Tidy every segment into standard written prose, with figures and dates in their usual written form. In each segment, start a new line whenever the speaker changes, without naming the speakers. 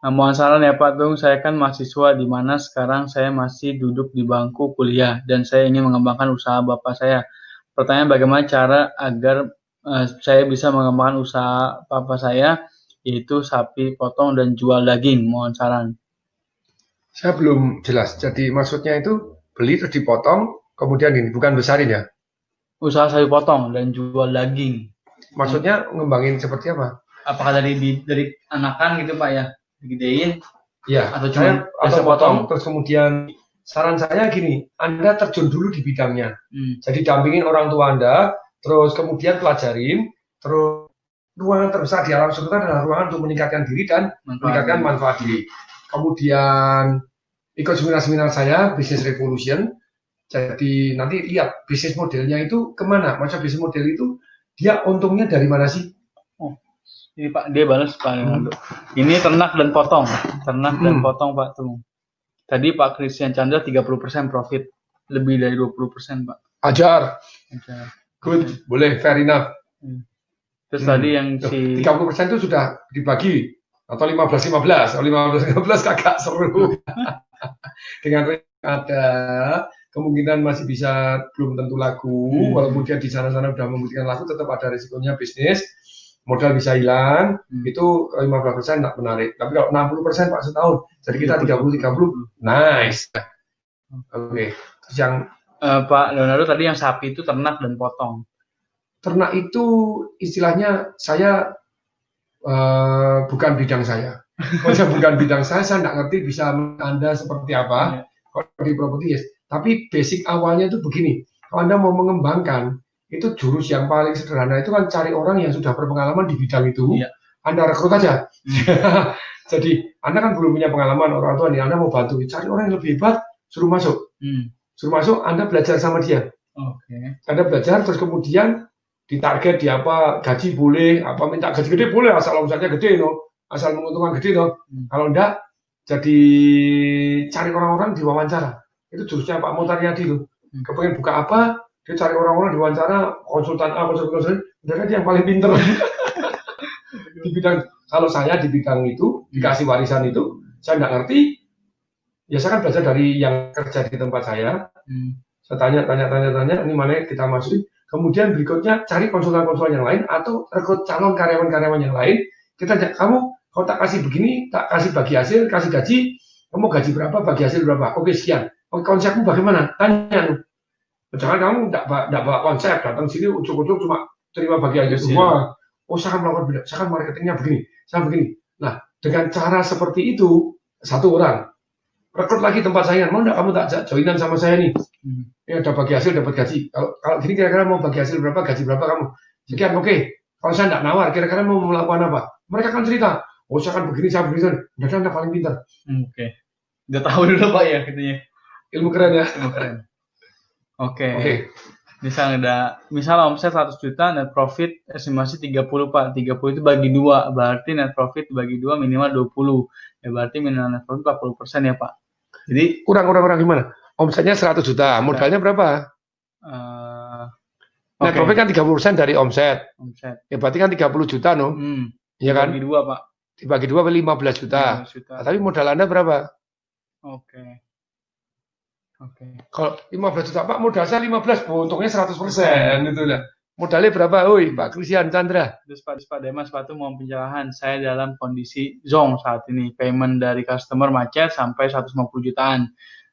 Mohon saran ya Pak Tung, saya kan mahasiswa di mana sekarang saya masih duduk di bangku kuliah dan saya ingin mengembangkan usaha bapak saya. Pertanyaan bagaimana cara agar saya bisa mengembangkan usaha bapak saya, yaitu sapi potong dan jual daging. Mohon saran.
Saya belum jelas. Jadi maksudnya itu beli terus dipotong, kemudian ini bukan besarin ya?
Usaha sapi potong dan jual daging.
Maksudnya ngembangin seperti apa?
Apakah dari anakan gitu Pak ya, digedein
Ya,
atau cuma
saya
biasa
atau
potong?
potong terus kemudian saran saya gini, Anda terjun dulu di bidangnya. Jadi dampingin orang tua Anda, terus kemudian pelajarin, terus ruangan terbesar di alam semesta adalah ruangan untuk meningkatkan diri dan meningkatkan manfaat diri. Kemudian ikut seminar-seminar saya, Business Revolution. Jadi nanti lihat bisnis modelnya itu kemana. Masa bisnis model itu dia untungnya dari mana sih?
Ini Pak, dia balas Pak Leonardo. Ini ternak dan potong. Ternak dan potong Pak Tung. Tadi Pak Christian Chandra 30% profit. Lebih dari 20% Pak.
Ajar.
Ajar.
Good, boleh, fair enough.
Terus tadi yang si
30% itu sudah dibagi atau 15-15, 15-15 kakak seru. Dengan ada kemungkinan masih bisa belum tentu laku, walaupun dia di sana-sana sudah membuktikan laku, tetap ada risikonya bisnis, modal bisa hilang, itu 15% tidak menarik. Tapi kalau 60% Pak setahun, jadi kita 30-30, nice. Oke. Terus yang
Pak Leonardo tadi yang sapi itu ternak dan potong.
Ternak itu istilahnya saya bukan bidang saya. Kalau bukan bidang saya nggak ngerti bisa Anda seperti apa. Kalau di properti yes. Tapi basic awalnya itu begini. Kalau Anda mau mengembangkan, itu jurus yang paling sederhana itu kan cari orang yang sudah berpengalaman di bidang itu. Anda rekrut aja. Jadi Anda kan belum punya pengalaman orang tua nih. Anda mau bantu, cari orang yang lebih hebat, suruh masuk. Suruh masuk, Anda belajar sama dia. Anda belajar, terus kemudian ditarget di apa, gaji boleh, apa minta gaji gede boleh, asal omsetnya gede, no? Asal menguntungkan gede, no? Kalau enggak, jadi cari orang-orang diwawancara. Itu jurusnya Pak Mutarnyadi loh. Kepengen buka apa, dia cari orang-orang diwawancara, konsultan A, konsultan dia yang paling pinter. Di bidang, kalau saya di bidang itu, dikasih warisan itu, saya nggak ngerti, ya saya kan belajar dari yang kerja di tempat saya. Saya tanya, ini mana kita masukin. Kemudian berikutnya cari konsultan-konsultan yang lain atau rekrut calon karyawan-karyawan yang lain. Kita kamu kalau tak kasih begini, tak kasih bagi hasil, kasih gaji, kamu gaji berapa, bagi hasil berapa? Oke sekian. Oke, konsepmu bagaimana? Tanya. Jangan kamu tidak bawa konsep, datang sini ujuk-ujuk cuma terima bagi hasil semua. Oh saya akan melakukan beda, saya akan marketingnya begini, saya begini. Nah dengan cara seperti itu satu orang rekrut lagi tempat saingan, mau enggak kamu tak joinan sama saya nih? Ya udah bagi hasil dapat gaji. Kalau gini kira-kira mau bagi hasil berapa, gaji berapa kamu? Sekian, oke. Kalau saya enggak nawar, kira-kira mau melakukan apa? Mereka akan cerita, oh saya akan begini, saya begini. Udah Anda paling pintar.
Oke. Udah tahu dulu Pak ya katanya.
Ilmu keren ya.
Ilmu keren. Oke. Misal omset 100 juta, net profit estimasi 30 Pak. 30 itu bagi 2, berarti net profit bagi 2 minimal 20. Ya berarti minimal net profit 40% ya Pak. Jadi
kurang gimana? Omsetnya 100 juta, modalnya berapa? Net profit kan 30% dari omset. Ya berarti kan 30 juta no? Iya kan?
Dibagi 2 Pak.
Dibagi 2 15 juta. Nah, tapi modal Anda berapa?
Oke.
Kalau 15 juta Pak, modal saya 15, untungnya 100% gitu lah. Modalnya berapa? Oi, Pak Christian Chandra.
Terus Pak Demas, Pak tuh mau pencerahan. Saya dalam kondisi zonk saat ini. Payment dari customer macet sampai 150 jutaan.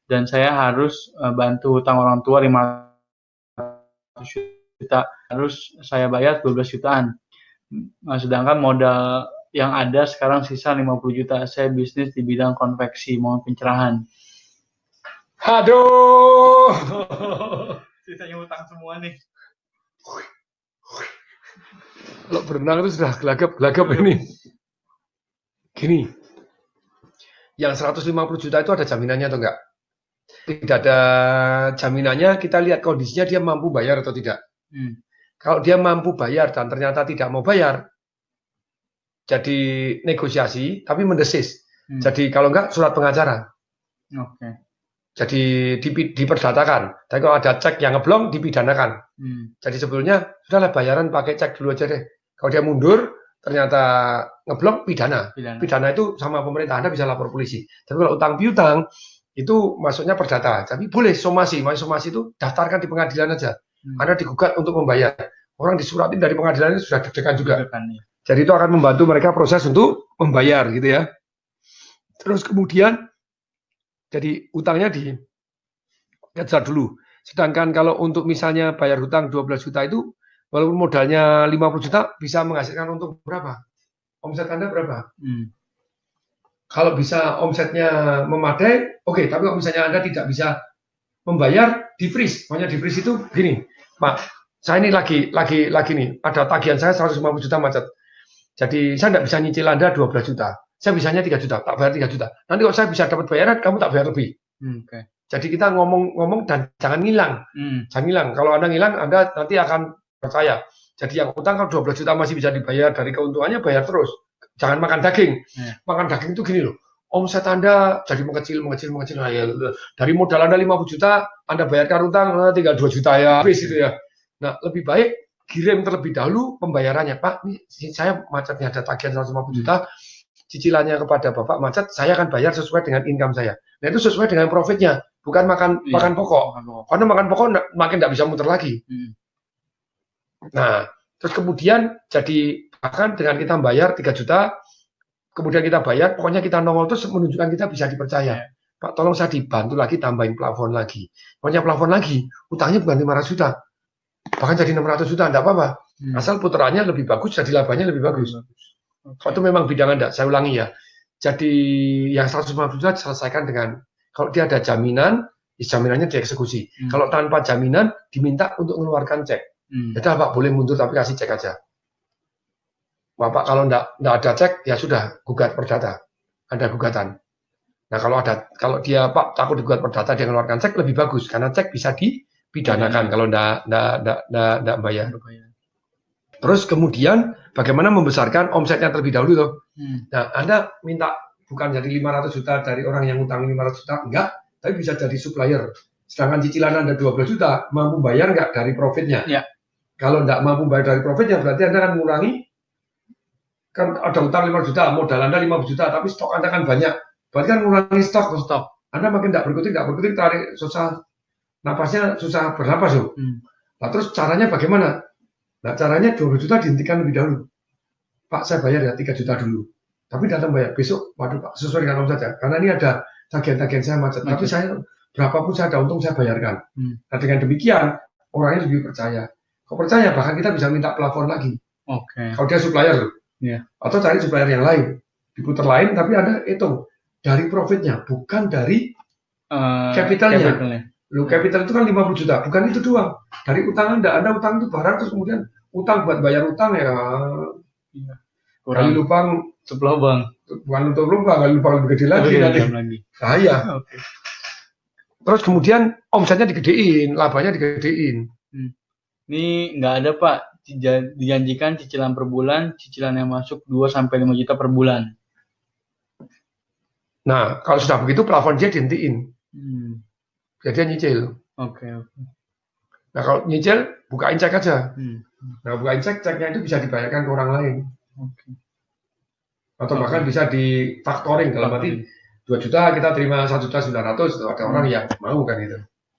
Dan saya harus bantu hutang orang tua 500 juta. Harus saya bayar 12 jutaan. Sedangkan modal yang ada sekarang sisa 50 juta. Saya bisnis di bidang konveksi. Mohon pencerahan.
Aduh.
Sisanya hutang semua nih.
Kalau berenang itu sudah gelagap ini. Gini, yang 150 juta itu ada jaminannya atau enggak? Tidak ada jaminannya, kita lihat kondisinya dia mampu bayar atau tidak. Kalau dia mampu bayar dan ternyata tidak mau bayar, jadi negosiasi, tapi mendesis. Jadi kalau enggak, surat pengacara. Jadi diperdatakan. Tapi kalau ada cek yang ngeblong, dipidanakan. Jadi sebetulnya, sudahlah bayaran pakai cek dulu aja deh. Kalau dia mundur, ternyata ngeblok, pidana. Pidana itu sama pemerintah, Anda bisa lapor polisi. Tapi kalau utang piutang itu masuknya perdata. Tapi boleh somasi. Somasi itu daftarkan di pengadilan aja. Anda digugat untuk membayar. Orang disuratin dari pengadilan itu sudah deg-degan juga. Jadi itu akan membantu mereka proses untuk membayar gitu ya. Terus kemudian jadi utangnya dikejar dulu. Sedangkan kalau untuk misalnya bayar hutang 12 juta itu walaupun modalnya 50 juta bisa menghasilkan untung berapa? Omset Anda berapa? Kalau bisa omsetnya memadai, oke. Tapi kalau misalnya Anda tidak bisa membayar, di-freeze. Makanya di-freeze itu gini, Pak, saya ini lagi nih, ada tagihan saya 150 juta macet. Jadi saya tidak bisa nyicil Anda 12 juta. Saya bisanya 3 juta, tak bayar 3 juta. Nanti kalau saya bisa dapat bayaran, kamu tak bayar lebih. Jadi kita ngomong dan jangan ngilang. Jangan ngilang. Kalau Anda ngilang, Anda nanti akan percaya. Jadi yang utang kalau 12 juta masih bisa dibayar dari keuntungannya, bayar terus. Jangan makan daging. Makan daging itu gini loh. Omset Anda jadi mengecil. Nah, ya, dari modal Anda 50 juta, Anda bayarkan utang tinggal 2 juta ya. Habis itu ya. Nah, lebih baik kirim terlebih dahulu pembayarannya. Pak, ini saya macetnya ada tagihan 150 juta. Cicilannya kepada Bapak macet, saya akan bayar sesuai dengan income saya. Nah, itu sesuai dengan profitnya. Bukan makan pokok. Karena makan pokok makin tidak bisa muter lagi. Nah, terus kemudian jadi bahkan dengan kita bayar 3 juta, kemudian kita bayar, pokoknya kita nongol terus menunjukkan kita bisa dipercaya. Pak, tolong saya dibantu lagi tambahin plafon lagi. Pokoknya plafon lagi, utangnya bukan 500 juta. Bahkan jadi 600 juta, enggak apa-apa. Asal putarannya lebih bagus, jadi labanya lebih bagus. Kalau itu memang bidang Anda, saya ulangi ya. Jadi yang 150 juta diselesaikan dengan, kalau dia ada jaminan, jaminannya dieksekusi. Kalau tanpa jaminan, diminta untuk mengeluarkan cek. Jadi Pak boleh mundur tapi kasih cek aja. Bapak kalau enggak ada cek, ya sudah, gugat perdata. Ada gugatan. Nah kalau dia Pak takut digugat perdata, dia mengeluarkan cek, lebih bagus. Karena cek bisa dipidanakan kalau enggak bayar. Terus kemudian bagaimana membesarkan omsetnya terlebih dahulu tuh. Nah, Anda minta bukan jadi 500 juta dari orang yang utang 500 juta, enggak, tapi bisa jadi supplier. Sedangkan cicilan Anda 12 juta, mampu bayar enggak dari profitnya?
Ya.
Kalau enggak mampu bayar dari profitnya, berarti Anda akan mengurangi, kan ada utang 5 juta, modal Anda 50 juta, tapi stok Anda kan banyak. Berarti kan mengurangi stok. Anda makin enggak berkutik, tarik susah, napasnya susah bernapas loh. Nah, terus caranya bagaimana? Nah, caranya 12 juta dihentikan lebih dahulu. Pak, saya bayar ya 3 juta dulu. Tapi datang bayar besok, waduh Pak, sesuai dengan omset ya. Karena ini ada tagihan-tagihan saya macet. Tapi saya berapapun saya ada untung saya bayarkan. Nah, dengan demikian orangnya lebih percaya. Kalau percaya bahkan kita bisa minta plafon lagi. Kalau dia supplier, atau cari supplier yang lain, diputar lain, tapi ada hitung dari profitnya, bukan dari capitalnya. Loh, capital itu kan 50 juta, bukan itu doang. Dari utang Anda utang itu barang, terus kemudian utang buat bayar utang ya. Kali lubang
sebelah bang.
Bukan untuk lubang, kali lubang lebih gede lagi nanti. Bahaya. Terus kemudian omsetnya digedein, labanya digedein.
Ini nggak ada Pak, dijanjikan cicilan per bulan, cicilan yang masuk 2-5 juta per bulan.
Nah, kalau sudah begitu plafon dia dihentiin. Jadi dia nyicil. Nah kalau nyicil, bukain cek aja. Nah bukain ceknya itu bisa dibayarkan ke orang lain. Atau bahkan bisa di factoring dalam arti 2 juta kita terima 1.900.000, ada orang yang mau kan itu.